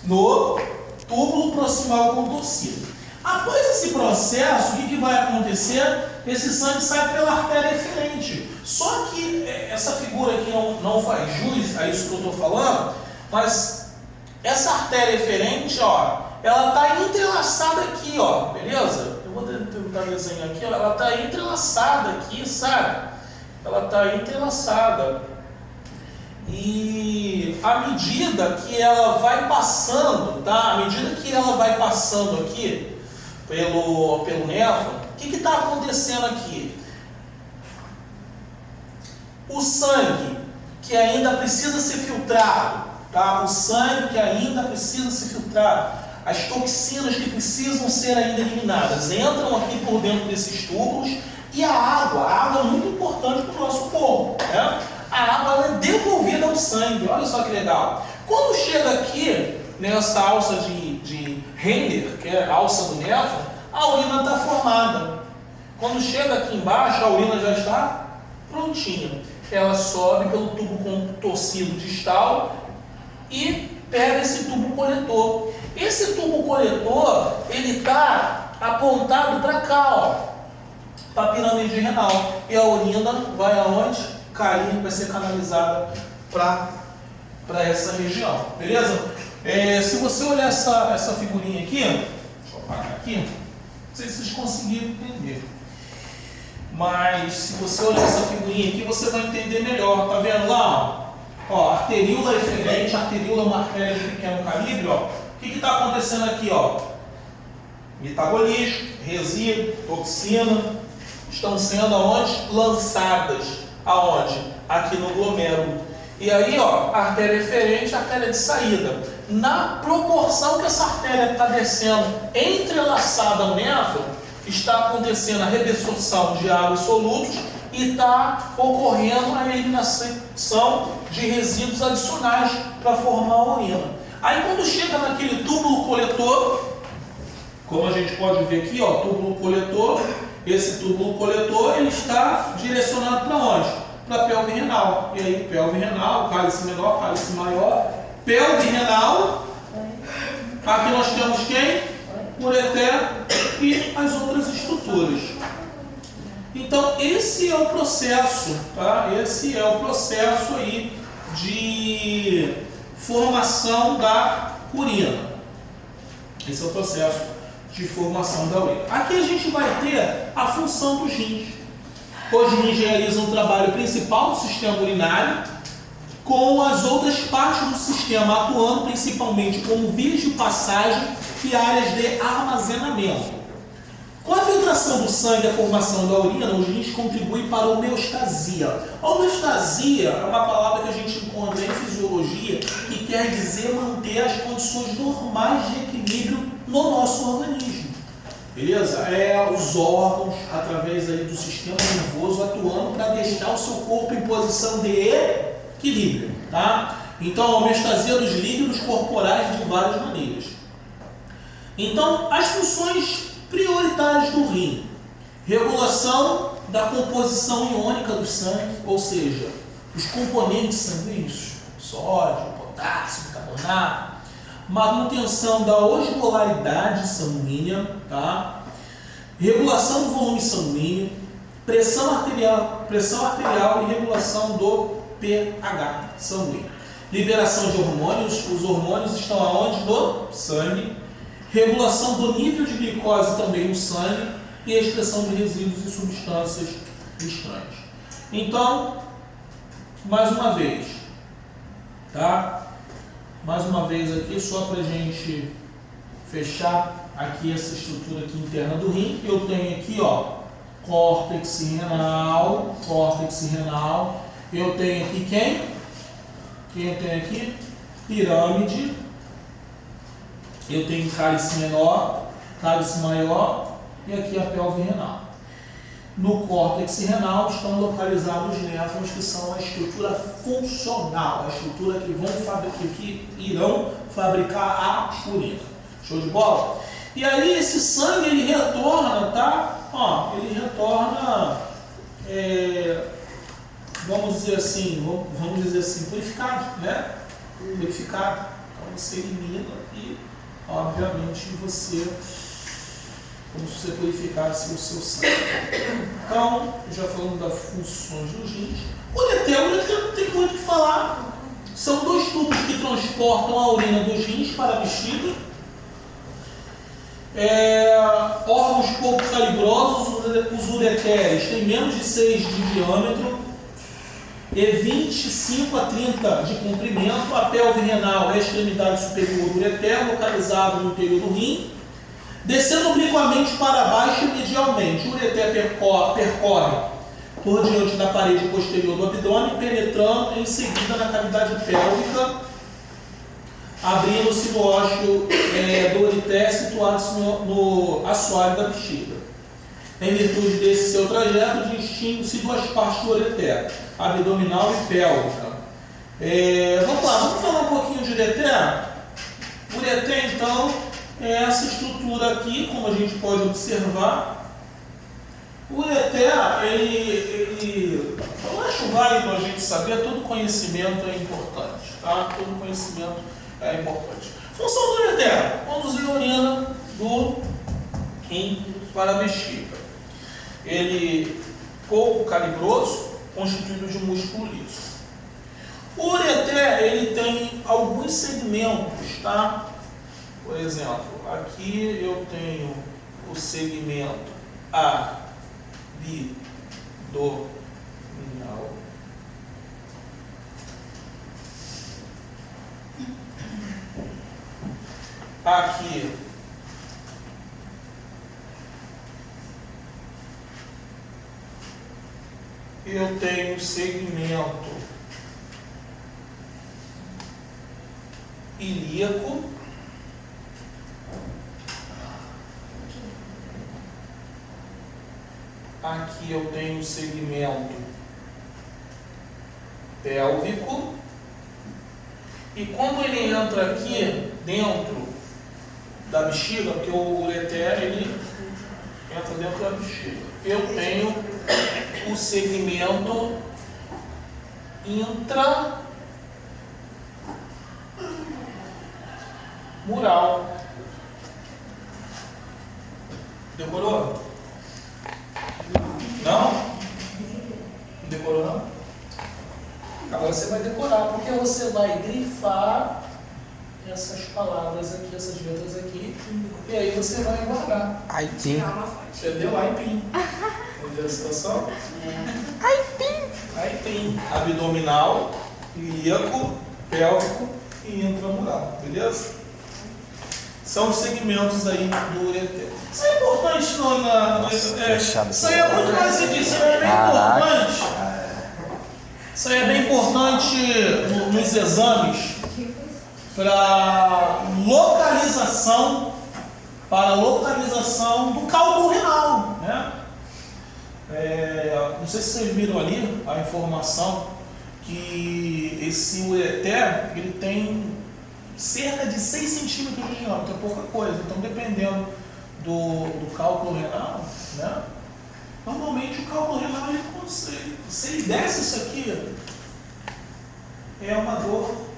no túbulo proximal contorcido. Após esse processo, o que vai acontecer? Esse sangue sai pela artéria eferente. Só que essa figura aqui não faz jus a isso que eu estou falando, mas essa artéria eferente, ó, ela está entrelaçada aqui, ó, beleza? Eu vou tentar desenhar aqui, ó, ela está entrelaçada aqui, sabe? Ela está entrelaçada. E à medida que ela vai passando, tá? À medida que ela vai passando aqui pelo néfron, o que está acontecendo aqui? O sangue que ainda precisa ser filtrado, tá? O sangue que ainda precisa ser filtrado, as toxinas que precisam ser ainda eliminadas, entram aqui por dentro desses túbulos, e a água é muito importante para o nosso corpo, né? A água ela é devolvida ao sangue, olha só que legal. Quando chega aqui, nessa alça de Henle, que é a alça do néfron, a urina está formada. Quando chega aqui embaixo, a urina já está prontinha. Ela sobe pelo tubo contorcido distal e pega esse tubo coletor. Esse tubo coletor, ele está apontado para cá, ó, para a pirâmide renal. E a urina vai aonde? Cair, vai ser canalizada para essa região. Beleza? Se você olhar essa figurinha aqui, deixa eu apagar aqui, não sei se vocês conseguiram entender. Mas se você olhar essa figurinha aqui, você vai entender melhor. Tá vendo lá? Ó, arteríola eferente, arteríola é uma artéria de pequeno calibre, ó. O que está acontecendo aqui, ó? Metabolismo, resíduo, toxina, estão sendo aonde? Lançadas. Aonde? Aqui no glomérulo. E aí, ó, artéria eferente, artéria de saída. Na proporção que essa artéria está descendo entrelaçada ao néfron, está acontecendo a reabsorção de água e solutos e está ocorrendo a eliminação de resíduos adicionais para formar a urina. Aí quando chega naquele túbulo coletor, como a gente pode ver aqui, ó, túbulo coletor, esse túbulo coletor ele está direcionado para onde? Para a pelve renal. E aí pelve renal, cálice menor, cálice maior, pelve renal. Aqui nós temos quem? Ureter e as outras estruturas. Então esse é o processo, tá? Esse é o processo aí de formação da urina. Esse é o processo de formação da urina. Aqui a gente vai ter a função dos rins. Os rins realizam o trabalho principal do sistema urinário, com as outras partes do sistema atuando principalmente como vias de passagem e áreas de armazenamento. Com a filtração do sangue e a formação da urina, os rins contribuem para a homeostasia. A homeostasia é uma palavra que a gente encontra em fisiologia que quer dizer manter as condições normais de equilíbrio no nosso organismo. Beleza? É os órgãos, através aí do sistema nervoso, atuando para deixar o seu corpo em posição de equilíbrio. Tá? Então, a homeostasia dos líquidos corporais de várias maneiras. Então, as funções prioritárias do rim: regulação da composição iônica do sangue, ou seja, os componentes sanguíneos, sódio, potássio, bicarbonato, manutenção da osmolaridade sanguínea, tá? Regulação do volume sanguíneo, pressão arterial e regulação do pH sanguíneo. Liberação de hormônios, os hormônios estão aonde? No sangue. Regulação do nível de glicose também no sangue e a excreção de resíduos e substâncias estranhas. Então, mais uma vez, tá? Mais uma vez aqui, só para a gente fechar aqui essa estrutura aqui interna do rim, eu tenho aqui, ó, córtex renal, eu tenho aqui quem? Quem eu tenho aqui? Pirâmide. Eu tenho cálice menor, cálice maior e aqui a pelve renal. No córtex renal estão localizados os néfrons, que são a estrutura funcional, a estrutura que irão fabricar a urina. Show de bola? E aí esse sangue ele retorna, tá? Ó, ele retorna, vamos dizer assim, purificado, né? Purificado. Então você elimina e, obviamente, você, como se você purificasse o seu sangue. Então, já falando das funções dos rins, o ureter não tem muito o que falar. São 2 tubos que transportam a urina dos rins para a bexiga. Órgãos pouco calibrosos, os ureteres têm menos de 6 de diâmetro e 25 a 30 de comprimento. A pelve renal é a extremidade superior do ureter, localizado no interior do rim, descendo obliquamente para baixo e medialmente. O ureter percorre por diante da parede posterior do abdômen, penetrando em seguida na cavidade pélvica, abrindo-se no ósseo do ureter, situado-se no assoalho da bexiga. Em virtude desse seu trajeto, distinguem-se 2 partes do ureter, abdominal e pélvica. Vamos lá, vamos falar um pouquinho de ureter? O ureter, então, é essa estrutura aqui, como a gente pode observar. O ureter, eu acho válido a gente saber, todo conhecimento é importante, tá? Todo conhecimento é importante. Função do ureter: conduzir a urina do rim para a bexiga. Ele pouco calibroso, constituído de músculo liso. O ureter, ele tem alguns segmentos, tá? Por exemplo, aqui eu tenho o segmento abdominal. Aqui eu tenho o segmento ilíaco. Aqui eu tenho o segmento pélvico. E quando ele entra aqui dentro da bexiga, porque o ureter ele entra dentro da bexiga, eu tenho o segmento intramural. Decorou? Não? Não decorou não? Agora você vai decorar, porque você vai grifar essas palavras aqui, essas letras aqui, e aí você vai guardar. Aipim. Você deu aipim. Entendeu a situação? Aipim. Abdominal, ilíaco, pélvico e intramural, beleza? São os segmentos aí do ureter. Isso é importante isso aí é muito mais isso é bem importante. Isso aí é bem importante nos exames para localização do cálculo renal, né? Não sei se vocês viram ali a informação que esse ureter ele tem cerca de 6 centímetros de diâmetro, é pouca coisa. Então, dependendo do cálculo renal, né? Normalmente o cálculo renal ele consegue. Se ele desce isso aqui, é uma dor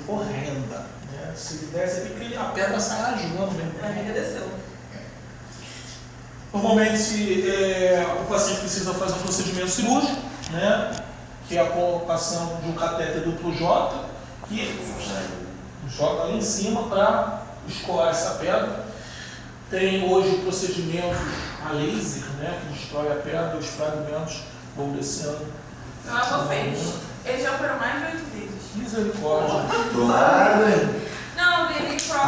horrenda, né? Se ele desce aqui, porque a pedra sai rasgando mesmo. A minha desceu. Normalmente o paciente precisa fazer um procedimento cirúrgico, né? Que é a colocação de um catéter duplo J, que joga ali em cima para escoar essa pedra. Tem hoje procedimentos a laser, né, que destrói a pedra, os fragmentos vão descendo. Meu avô fez. Ele já operou mais de 8 vezes. Misericórdia. Claro. Não, ele próprio.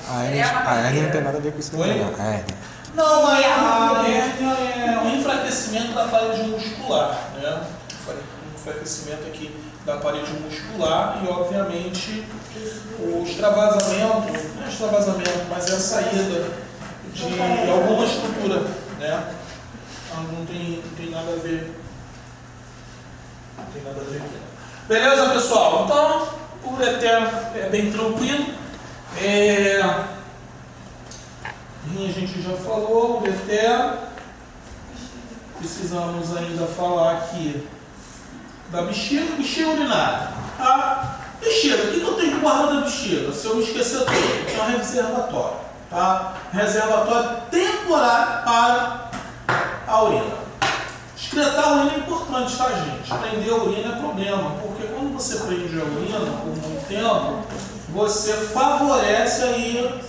A hernia não tem nada a ver com isso, não. Não, a hérnia é um enfraquecimento da parede muscular, né? Um enfraquecimento aqui da parede muscular e, obviamente, o extravasamento, não é extravasamento, mas é a saída de alguma estrutura, né? Não tem nada a ver. Não tem nada a ver aqui. Beleza, pessoal? Então, o ureter é bem tranquilo. Rim a gente já falou, ureter. Precisamos ainda falar aqui da bexiga urinária. Bexiga, o que eu tenho que guardar da bexiga? Se eu me esquecer tudo, é um reservatório, tá? Reservatório temporário para a urina. Excretar a urina é importante, tá, gente? Prender a urina é problema, porque quando você prende a urina por muito tempo, você favorece aí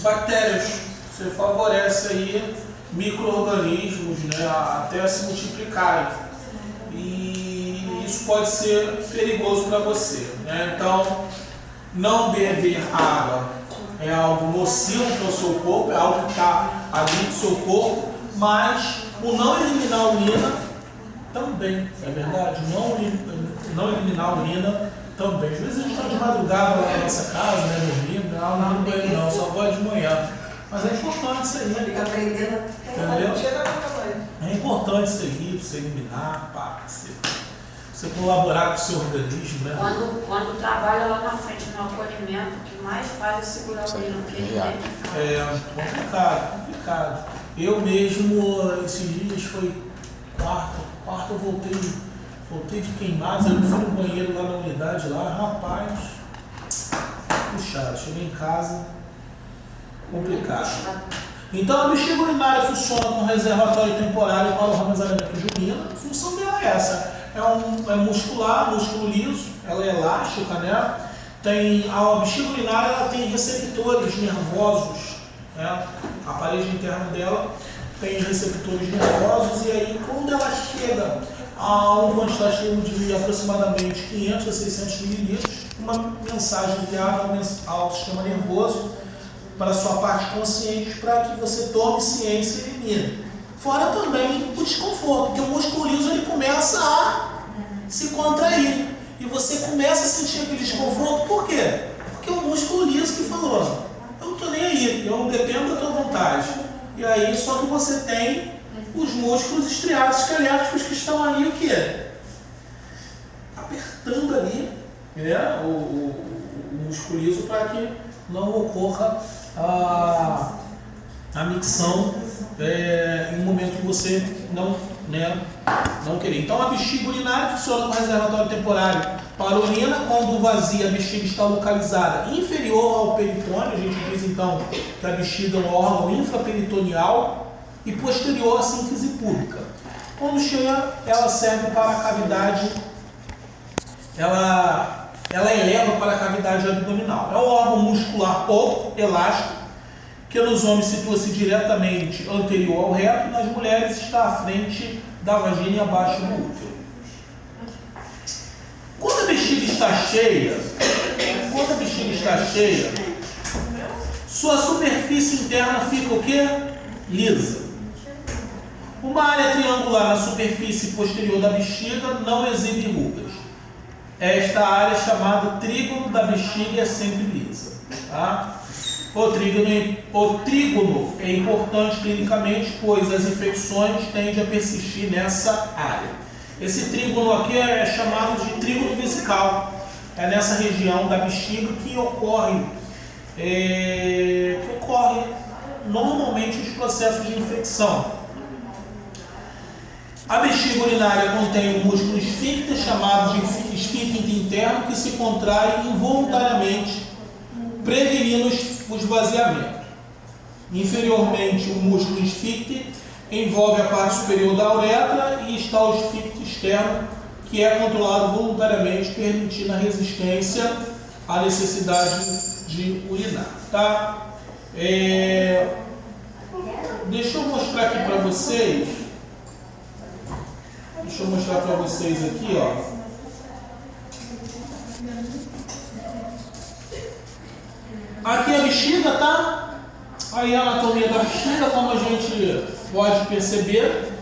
bactérias, você favorece aí micro-organismos, né, até se multiplicarem. E isso pode ser perigoso para você, né? Então, não beber água é algo nocivo para o seu corpo, é algo que está ali no seu corpo, mas o não eliminar a urina também, é verdade? Não eliminar a urina também. Às vezes a gente está de madrugada lá na nossa casa, né, dormindo, não no banheiro não, só gosta de manhã. Mas é importante isso aí. Fica aprendendo. Entendeu? É importante isso aí, você eliminar, pá, você colaborar com o seu organismo, né? Quando trabalha lá na frente no acolhimento, o que mais faz é segurar o urina, porque ele É complicado. Eu mesmo, esses dias foi quarta eu voltei de queimados, eu fui no banheiro lá na unidade lá, rapaz, puxado, cheguei em casa, complicado. Então a bexiga urinária funciona como reservatório temporário para o armazenamento de urina. A função dela é essa, é muscular, músculo liso, ela é elástica, né? A bexiga urinária ela tem receptores nervosos, né? A parede interna dela tem receptores nervosos, e aí quando ela chega a uma quantidade de aproximadamente 500 a 600 mililitros, uma mensagem enviada ao sistema nervoso para a sua parte consciente para que você tome ciência e elimine. Fora também o desconforto, porque o músculo liso ele começa a se contrair e você começa a sentir aquele desconforto. Por quê? Porque o músculo liso que falou, eu não estou nem aí, eu não dependo da tua vontade. E aí só que você tem os músculos estriados esqueléticos que estão ali o quê? Apertando ali, né? o músculo liso para que não ocorra a micção em um momento que você não querer. Então a bexiga urinária funciona como reservatório temporário para a urina. Quando vazia, a bexiga está localizada inferior ao peritônio. A gente diz então que a bexiga é um órgão infraperitoneal e posterior à síntese púbica. Quando cheia, ela serve para a cavidade, ela eleva para a cavidade abdominal. É um órgão muscular ou elástico, que nos homens situa-se diretamente anterior ao reto, e nas mulheres está à frente da vagina e abaixo do útero. Quando a bexiga está cheia, sua superfície interna fica o quê? Lisa. Uma área triangular na superfície posterior da bexiga não exibe rugas. Esta área é chamada trígono da bexiga e é sempre lisa. Tá? O trígono é importante clinicamente, pois as infecções tendem a persistir nessa área. Esse trígono aqui é chamado de trígono vesical. É nessa região da bexiga que ocorre normalmente os processos de infecção. A bexiga urinária contém um músculo esfíncter chamado de esfíncter interno que se contrai involuntariamente, prevenindo o esvaziamento. Inferiormente, o músculo esfíncter envolve a parte superior da uretra e está o esfíncter externo, que é controlado voluntariamente, permitindo a resistência à necessidade de urinar. Tá? Deixa eu mostrar aqui para vocês. Deixa eu mostrar para vocês aqui, ó. Aqui a bexiga, tá? Aí a anatomia da bexiga, como a gente pode perceber.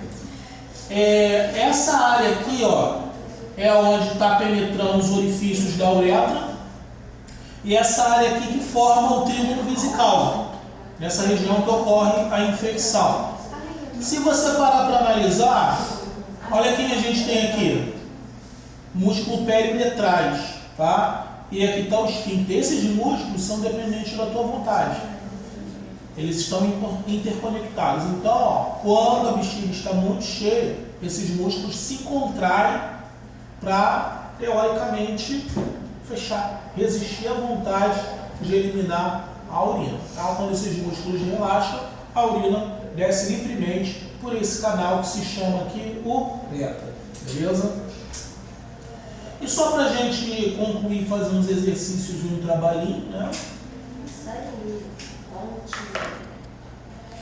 Essa área aqui, ó, é onde está penetrando os orifícios da uretra. E essa área aqui que forma o trígono vesical, nessa região que ocorre a infecção. Se você parar para analisar, olha quem a gente tem aqui, músculo perimetrais, tá? E aqui está o esfíncter. Esses músculos são dependentes da tua vontade. Eles estão interconectados. Então, ó, quando a bexiga está muito cheia, esses músculos se contraem para teoricamente, fechar, resistir à vontade de eliminar a urina. Tá? Quando esses músculos relaxam, a urina desce livremente por esse canal que se chama aqui uretra. Beleza? E só para a gente concluir, fazer uns exercícios e um trabalhinho, né? Isso aí. Bom dia.